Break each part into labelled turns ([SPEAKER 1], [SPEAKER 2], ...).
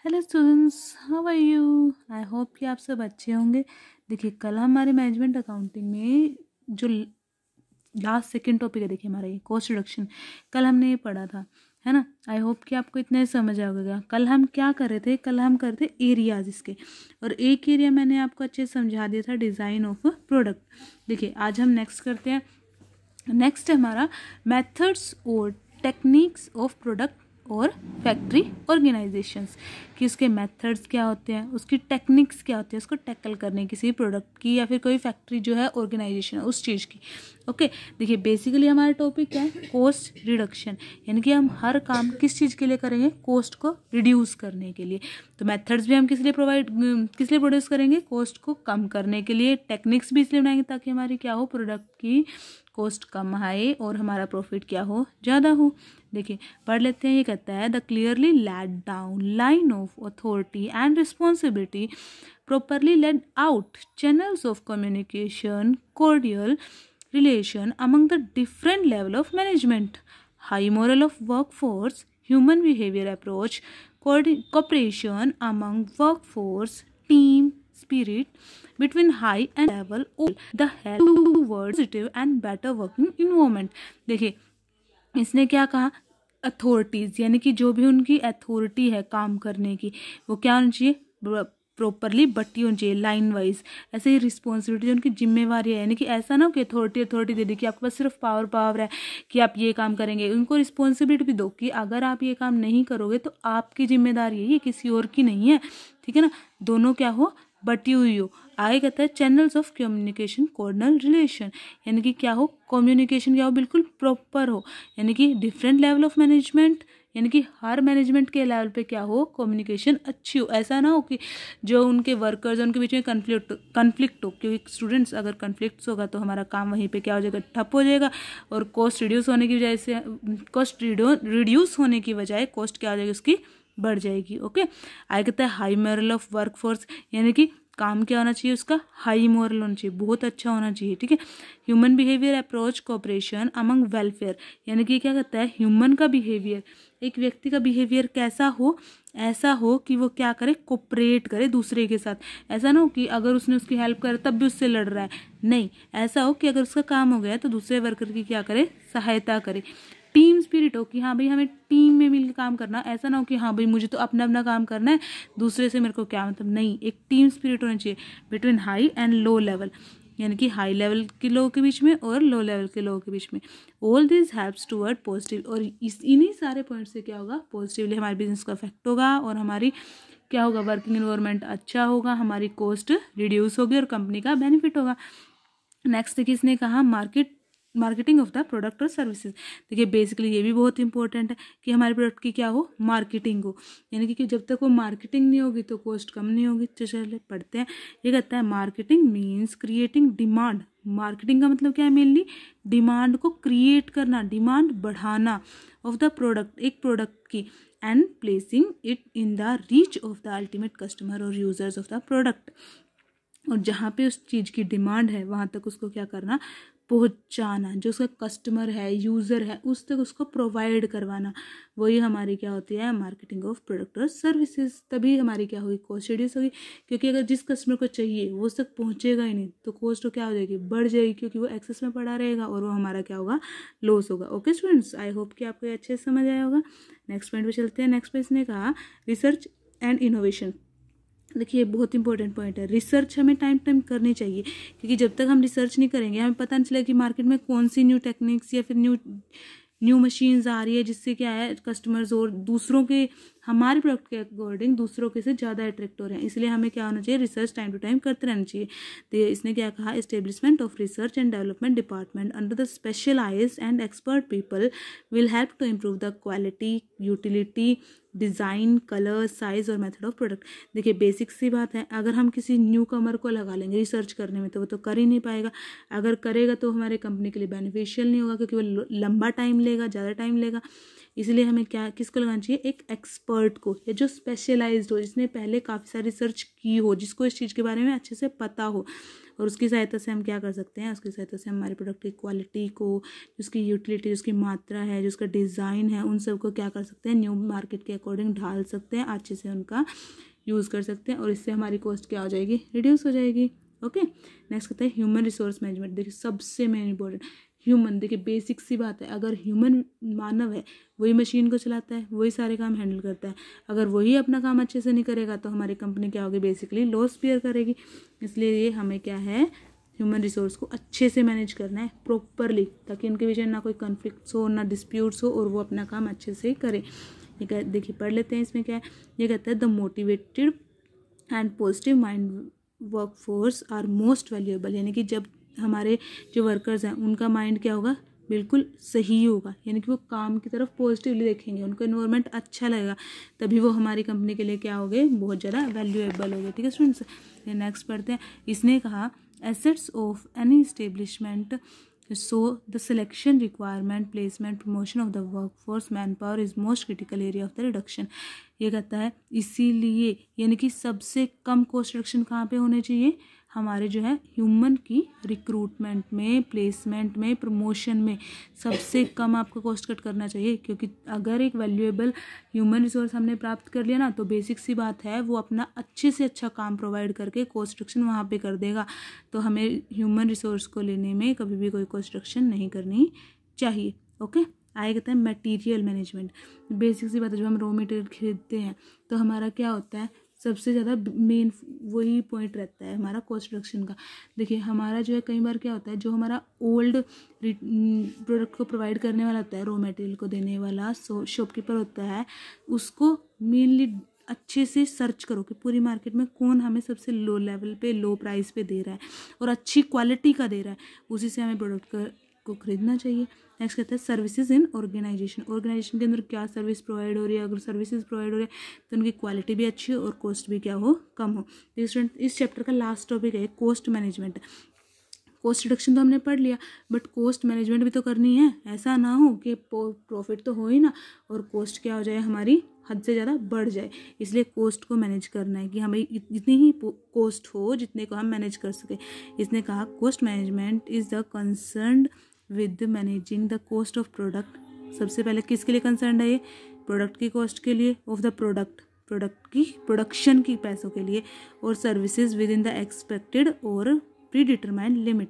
[SPEAKER 1] Hello students, how are you? I hope कि आप सब अच्छे होंगे। देखिए, कल हमारे मैनेजमेंट अकाउंटिंग में जो लास्ट सेकंड टॉपिक है, देखिए हमारा ये कॉस्ट रिडक्शन, कल हमने ये पढ़ा था, है ना। आई होप कि आपको इतना ही समझ आ गया। कल हम क्या कर रहे थे? कल हम कर रहे थे एरियाज इसके, और एक एरिया मैंने आपको अच्छे से समझा दिया था, डिज़ाइन ऑफ प्रोडक्ट। देखिए आज हम नेक्स्ट करते हैं। नेक्स्ट है हमारा मेथड्स और टेक्निक्स ऑफ प्रोडक्ट और फैक्ट्री ऑर्गेनाइजेशंस, कि उसके मेथड्स क्या होते हैं, उसकी टेक्निक्स क्या होती है उसको टैकल करने किसी प्रोडक्ट की या फिर कोई फैक्ट्री जो है ऑर्गेनाइजेशन है उस चीज़ की। ओके, देखिए बेसिकली हमारा टॉपिक क्या है? कॉस्ट रिडक्शन, यानी कि हम हर काम किस चीज़ के लिए करेंगे? कॉस्ट को रिड्यूस करने के लिए। तो मेथड्स भी हम किस लिए प्रोड्यूस करेंगे? कॉस्ट को कम करने के लिए। टेक्निक्स भी इसलिए बनाएंगे ताकि हमारी क्या हो? प्रोडक्ट की कॉस्ट कम आए और हमारा प्रॉफिट क्या हो? ज़्यादा हो। देखिए पढ़ लेते हैं। ये कहता है the clearly laid down line of authority and responsibility properly laid out channels of communication, cordial relation among the different level of management, high moral of workforce, human behavior approach, cooperation among workforce, team spirit between high and level, all the help towards positive and better working environment। देखिए इसने क्या कहा? Authorities, यानी कि जो भी उनकी authority है काम करने की, वो क्या होनी चाहिए? प्रॉपरली बटी होनी चाहिए, लाइन वाइज। ऐसे ही रिस्पॉन्सिबिलिटी, जो उनकी जिम्मेवारी है, यानी कि ऐसा ना हो कि अथॉरिटी दे दी कि आपके पास सिर्फ पावर है कि आप ये काम करेंगे। उनको रिस्पॉन्सिबिलिटी भी दो कि अगर आप ये काम नहीं करोगे तो आपकी जिम्मेदारी है, ये किसी और की नहीं है। ठीक है ना, दोनों क्या हो? बटी हुई हो। आगे कहता है चैनल्स ऑफ कम्युनिकेशन, कोऑर्डिनल रिलेशन, यानी कि क्या हो? कम्युनिकेशन क्या हो? बिल्कुल प्रॉपर हो, यानी कि डिफरेंट लेवल ऑफ मैनेजमेंट, यानी कि हर मैनेजमेंट के लेवल पे क्या हो? कम्युनिकेशन अच्छी हो। ऐसा ना हो कि जो उनके वर्कर्स हैं उनके बीच में कन्फ्लिक्ट हो, क्योंकि स्टूडेंट्स अगर कन्फ्लिक्ट्स होगा तो हमारा काम वहीं पे क्या हो जाएगा? ठप हो जाएगा। और कॉस्ट रिड्यूस होने की वजह से रिड्यूस होने की बजाय कॉस्ट क्या हो जाएगी? उसकी बढ़ जाएगी। ओके, आगे कहता है हाई मोरल ऑफ वर्कफोर्स, यानी कि काम क्या होना चाहिए? उसका हाई मोरल होना चाहिए, बहुत अच्छा होना चाहिए। ठीक है, human behaviour approach cooperation among welfare, यानी कि क्या कहता है? ह्यूमन का बिहेवियर, एक व्यक्ति का बिहेवियर कैसा हो? ऐसा हो कि वो क्या करे? कोऑपरेट करे दूसरे के साथ। ऐसा ना हो कि अगर उसने उसकी हेल्प करे तब भी उससे लड़ रहा है, नहीं। ऐसा हो कि अगर उसका काम हो गया तो दूसरे वर्कर की क्या करे? सहायता करे। टीम स्पिरिट हो कि हाँ भाई हमें टीम में मिलकर काम करना। ऐसा ना हो कि हाँ भाई मुझे तो अपना अपना काम करना है, दूसरे से मेरे को क्या मतलब, नहीं। एक टीम स्पिरिट होना चाहिए between high and low level, यानी कि हाई लेवल के लोगों के बीच में और लो लेवल के लोगों के बीच में। All this helps toward positive, और इन्हीं सारे पॉइंट से क्या होगा? पॉजिटिवली हमारे बिजनेस का इफेक्ट होगा और हमारी क्या होगा? वर्किंग एनवायरनमेंट अच्छा होगा, हमारी कॉस्ट रिड्यूस होगी और कंपनी का बेनिफिट होगा। नेक्स्ट देखिए इसने कहा मार्केटिंग ऑफ द प्रोडक्ट और सर्विसेज। देखिए बेसिकली ये भी बहुत इंपॉर्टेंट है कि हमारे प्रोडक्ट की क्या हो? मार्केटिंग हो, यानी कि जब तक वो मार्केटिंग नहीं होगी तो कॉस्ट कम नहीं होगी। तो चलिए पढ़ते हैं। ये कहता है marketing means creating demand. Marketing का मतलब क्या है? मेनली डिमांड को क्रिएट करना, डिमांड बढ़ाना ऑफ द प्रोडक्ट, एक प्रोडक्ट की, and placing it in the reach of the ultimate customer और यूजर्स ऑफ द प्रोडक्ट। और जहाँ पे उस चीज़ की डिमांड है वहाँ तक उसको क्या करना? पहुँचाना। जो उसका कस्टमर है, यूज़र है, उस तक उसको प्रोवाइड करवाना। वही हमारी क्या होती है? मार्केटिंग ऑफ प्रोडक्ट और सर्विसेज। तभी हमारी क्या होगी? कॉस्ट रिड्यूस होगी, क्योंकि अगर जिस कस्टमर को चाहिए वो उस तक पहुँचेगा ही नहीं तो कॉस्ट तो क्या हो जाएगी? बढ़ जाएगी, क्योंकि वो एक्सेस में पड़ा रहेगा और वो हमारा क्या होगा? लॉस होगा। ओके स्टूडेंट्स, आई होप कि आपको ये अच्छे से समझ आया होगा। नेक्स्ट पॉइंट पे चलते हैं। नेक्स्ट पॉइंट ने कहा रिसर्च एंड इनोवेशन। देखिए बहुत इंपॉर्टेंट पॉइंट है। रिसर्च हमें टाइम करनी चाहिए, क्योंकि जब तक हम रिसर्च नहीं करेंगे हमें पता नहीं चलेगा कि मार्केट में कौन सी न्यू टेक्निक्स या फिर न्यू मशीन्स आ रही है, जिससे क्या है? कस्टमर्स और दूसरों के, हमारे प्रोडक्ट के अकॉर्डिंग दूसरों के से ज़्यादा अट्रैक्ट हो रहे हैं। इसलिए हमें क्या होना चाहिए? रिसर्च टाइम टू टाइम करते रहना चाहिए। तो इसने क्या कहा? Establishment of research and development department under the specialised and expert people will help to improve the quality, utility, design, colour, size और मेथड ऑफ प्रोडक्ट। देखिए बेसिक सी बात है, अगर हम किसी न्यू कमर को लगा लेंगे रिसर्च करने में तो वो तो कर ही नहीं पाएगा। अगर करेगा तो हमारे कंपनी के लिए बेनिफिशियल नहीं होगा, क्योंकि वो लंबा टाइम लेगा, ज़्यादा टाइम लेगा। इसलिए हमें क्या, किसको लगाना चाहिए? एक एक्सपर्ट को, या जो स्पेशलाइज्ड हो, जिसने पहले काफ़ी सारी रिसर्च की हो, जिसको इस चीज़ के बारे में अच्छे से पता हो। और उसकी सहायता से हम क्या कर सकते हैं, उसकी सहायता से हमारे प्रोडक्ट की क्वालिटी को, उसकी यूटिलिटी, उसकी मात्रा है, जो उसका डिज़ाइन है, उन सब को क्या कर सकते हैं, न्यू मार्केट के अकॉर्डिंग ढाल सकते हैं, अच्छे से उनका यूज़ कर सकते हैं और इससे हमारी कॉस्ट क्या हो जाएगी, रिड्यूस हो जाएगी। ओके, नेक्स्ट कहते हैं ह्यूमन रिसोर्स मैनेजमेंट। देखिए सबसे मेन इंपॉर्टेंट ह्यूमन, देखिए बेसिक सी बात है, अगर ह्यूमन मानव है वही मशीन को चलाता है, वही सारे काम हैंडल करता है, अगर वही अपना काम अच्छे से नहीं करेगा तो हमारी कंपनी क्या होगी, बेसिकली लॉस बियर करेगी। इसलिए ये हमें क्या है, ह्यूमन रिसोर्स को अच्छे से मैनेज करना है प्रॉपरली, ताकि उनके बीच में ना कोई कन्फ्लिक्ट्स हो, ना डिस्प्यूट्स हो, और वो अपना काम अच्छे से करे। ये देखिए पढ़ लेते हैं इसमें क्या है। ये कहता है the motivated and positive mind workforce are most valuable, यानी कि जब हमारे जो वर्कर्स हैं उनका माइंड क्या होगा, बिल्कुल सही होगा, यानी कि वो काम की तरफ पॉजिटिवली देखेंगे, उनको एनवायरनमेंट अच्छा लगेगा, तभी वो हमारी कंपनी के लिए क्या हो गए, बहुत ज़्यादा वैल्यूएबल हो गए। ठीक है स्टूडेंट्स, नेक्स्ट पढ़ते हैं। इसने कहा assets of any establishment so the selection requirement placement promotion of the workforce man power is most critical area of the reduction. ये कहता है इसीलिए, यानी कि सबसे कम कॉस्ट रिडक्शन कहाँ पे होने चाहिए, हमारे जो है ह्यूमन की रिक्रूटमेंट में, प्लेसमेंट में, प्रमोशन में सबसे कम आपको कॉस्ट कट करना चाहिए। क्योंकि अगर एक वैल्यूएबल ह्यूमन रिसोर्स हमने प्राप्त कर लिया ना, तो बेसिक सी बात है वो अपना अच्छे से अच्छा काम प्रोवाइड करके कॉस्ट रिडक्शन वहाँ पे कर देगा। तो हमें ह्यूमन रिसोर्स को लेने में कभी भी कोई कॉस्ट रिडक्शन नहीं करनी चाहिए। ओके, आगे कहते हैं मटेरियल मैनेजमेंट। बेसिक सी बात है, जब हम रॉ मटेरियल खरीदते हैं तो हमारा क्या होता है, सबसे ज़्यादा मेन वही पॉइंट रहता है हमारा कॉस्ट रिडक्शन का। देखिए हमारा जो है कई बार क्या होता है, जो हमारा ओल्ड प्रोडक्ट को प्रोवाइड करने वाला होता है, रॉ मटेरियल को देने वाला शॉपकीपर होता है, उसको मेनली अच्छे से सर्च करो कि पूरी मार्केट में कौन हमें सबसे लो लेवल पे, लो प्राइस पे दे रहा है और अच्छी क्वालिटी का दे रहा है, उसी से हमें प्रोडक्ट को खरीदना चाहिए। नेक्स्ट कहते हैं सर्विसेज इन ऑर्गेनाइजेशन। ऑर्गेनाइजेशन के अंदर क्या सर्विस प्रोवाइड हो रही है, अगर सर्विसेज प्रोवाइड हो रही है तो उनकी क्वालिटी भी अच्छी हो और कॉस्ट भी क्या हो, कम हो। तो स्टूडेंट इस चैप्टर का लास्ट टॉपिक है कॉस्ट मैनेजमेंट। कॉस्ट रिडक्शन तो हमने पढ़ लिया, बट कॉस्ट मैनेजमेंट भी तो करनी है। ऐसा ना हो कि प्रॉफिट तो हो ही ना और कॉस्ट क्या हो जाए, हमारी हद से ज़्यादा बढ़ जाए। इसलिए कॉस्ट को मैनेज करना है कि हमें जितनी ही कॉस्ट हो, जितने को हम मैनेज कर सके। इसने कहा cost management is the concern with managing the cost of product. सबसे पहले किसके लिए कंसर्न है ये, प्रोडक्ट की कॉस्ट के लिए, ऑफ द प्रोडक्ट की प्रोडक्शन की पैसों के लिए, और services with in the expected और प्री डिटरमाइंड लिमिट,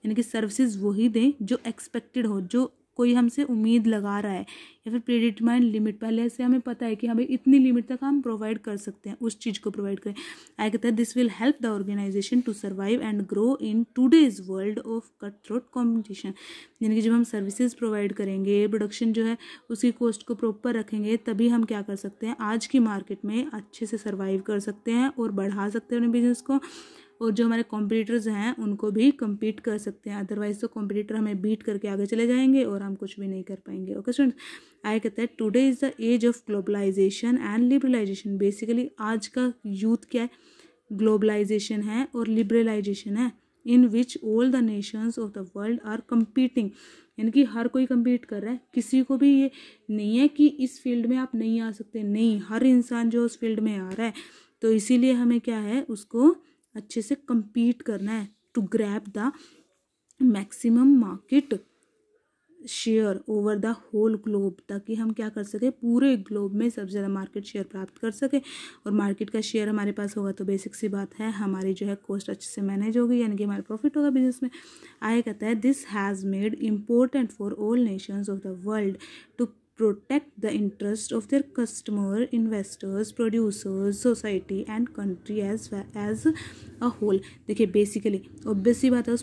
[SPEAKER 1] यानी कि सर्विसेज वही दें जो एक्सपेक्टेड हो, जो कोई हमसे उम्मीद लगा रहा है, या फिर प्री डिटरमाइंड लिमिट, पहले से हमें पता है कि हमें इतनी लिमिट तक हम प्रोवाइड कर सकते हैं, उस चीज़ को प्रोवाइड करें। आई कहता है this will help the organisation to survive and grow in today's world of cut throat competition. यानी कि जब हम सर्विसेज प्रोवाइड करेंगे, प्रोडक्शन जो है उसकी कॉस्ट को प्रॉपर रखेंगे, तभी हम क्या कर सकते हैं, आज की मार्केट में अच्छे से सर्वाइव कर सकते हैं और बढ़ा सकते हैं अपने बिजनेस को, और जो हमारे कॉम्पिटिटर्स हैं उनको भी कम्पीट कर सकते हैं। अदरवाइज तो कॉम्पिटिटर हमें बीट करके आगे चले जाएंगे और हम कुछ भी नहीं कर पाएंगे। ओके स्टूडेंट्स, आगे कहते हैं today is the age of globalisation and liberalisation. Basically आज का यूथ क्या है, ग्लोबलाइजेशन है और लिबरलाइजेशन है, in which all the nations of the world are competing, यानी कि हर कोई कम्पीट कर रहा है। किसी को भी ये नहीं है कि इस फील्ड में आप नहीं आ सकते, नहीं, हर इंसान जो उस फील्ड में आ रहा है। तो इसीलिए हमें क्या है, उसको अच्छे से compete करना है to grab the maximum market share over the whole globe, ताकि हम क्या कर सके, पूरे ग्लोब में सबसे ज़्यादा मार्केट शेयर प्राप्त कर सके। और मार्केट का शेयर हमारे पास होगा तो बेसिक सी बात है हमारी जो है कॉस्ट अच्छे से मैनेज होगी, यानी कि हमारा प्रॉफिट होगा बिजनेस में। आगे कहता है this has made important for all nations of the world to protect the interest of their customer, investors, producers, society and country as a whole। देखिए बेसिकली ऑब्वियस सी बात है,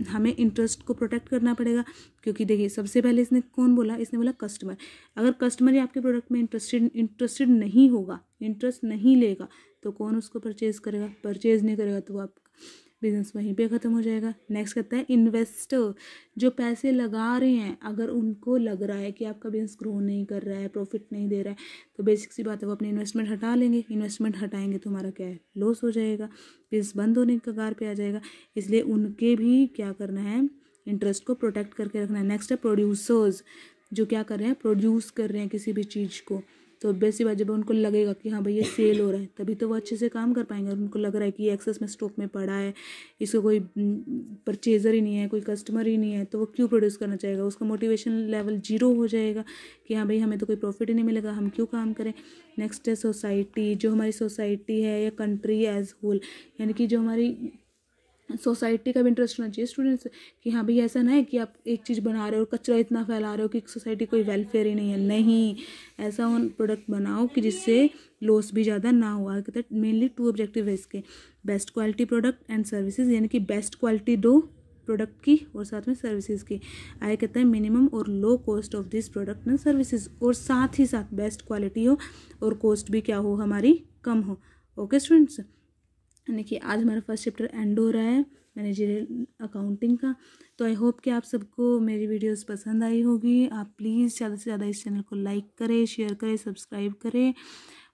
[SPEAKER 1] हमें इंटरेस्ट को प्रोटेक्ट करना पड़ेगा, क्योंकि देखिए सबसे पहले इसने कौन बोला, इसने बोला कस्टमर। अगर कस्टमर ही आपके प्रोडक्ट में इंटरेस्टेड नहीं होगा, इंटरेस्ट नहीं लेगा, तो कौन उसको परचेज करेगा, परचेज नहीं करेगा तो आप बिजनेस वहीं पे ख़त्म हो जाएगा। नेक्स्ट कहता है इन्वेस्टर, जो पैसे लगा रहे हैं, अगर उनको लग रहा है कि आपका बिजनेस ग्रो नहीं कर रहा है, प्रॉफिट नहीं दे रहा है, तो बेसिक सी बात है वो अपनी इन्वेस्टमेंट हटा लेंगे। इन्वेस्टमेंट हटाएंगे तो हमारा क्या है, लॉस हो जाएगा, बिजनेस बंद होने के कगार पे आ जाएगा। इसलिए उनके भी क्या करना है, इंटरेस्ट को प्रोटेक्ट करके रखना है। नेक्स्ट है प्रोड्यूसर्स, जो क्या कर रहे हैं, प्रोड्यूस कर रहे हैं किसी भी चीज़ को, तो बेसी बात जब उनको लगेगा कि हाँ भाई ये सेल हो रहा है तभी तो वो अच्छे से काम कर पाएंगे। और उनको लग रहा है कि ये एक्सेस में स्टॉक में पड़ा है, इसको कोई परचेज़र ही नहीं है, कोई कस्टमर ही नहीं है, तो वो क्यों प्रोड्यूस करना चाहेगा। उसका मोटिवेशन लेवल 0 हो जाएगा कि हाँ भाई हमें तो कोई प्रॉफिट ही नहीं मिलेगा, हम क्यों काम करें। नेक्स्ट है सोसाइटी। जो हमारी सोसाइटी है या कंट्री एज होल, यानी कि जो हमारी सोसाइटी का भी इंटरेस्ट होना चाहिए स्टूडेंट्स कि हाँ भाई ऐसा ना है कि आप एक चीज़ बना रहे हो और कचरा इतना फैला रहे हो कि सोसाइटी कोई वेलफेयर ही नहीं है। नहीं, ऐसा प्रोडक्ट बनाओ कि जिससे लॉस भी ज़्यादा ना हो। आगे कहते हैं मेनली 2 ऑब्जेक्टिव है इसके, best quality product and services, यानी कि बेस्ट क्वालिटी दो प्रोडक्ट की और साथ में सर्विसेज की। आगे कहता है मिनिमम और low cost of this product and services, और साथ ही साथ बेस्ट क्वालिटी हो और कॉस्ट भी क्या हो हमारी कम हो। ओके स्टूडेंट्स, देखिए आज हमारा फर्स्ट चैप्टर एंड हो रहा है मैनेजरियल अकाउंटिंग का। तो आई होप कि आप सबको मेरी वीडियोस पसंद आई होगी। आप प्लीज़ ज़्यादा से ज़्यादा इस चैनल को लाइक करें, शेयर करें, सब्सक्राइब करें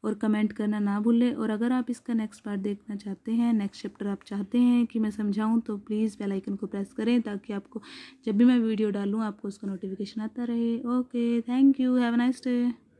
[SPEAKER 1] और कमेंट करना ना भूलें। और अगर आप इसका नेक्स्ट पार्ट देखना चाहते हैं, नेक्स्ट चैप्टर आप चाहते हैं कि मैं समझाऊं, तो प्लीज़ बेल आइकन को प्रेस करें ताकि आपको जब भी मैं वीडियो डालूँ आपको उसका नोटिफिकेशन आता रहे। Okay, thank you, have a nice day.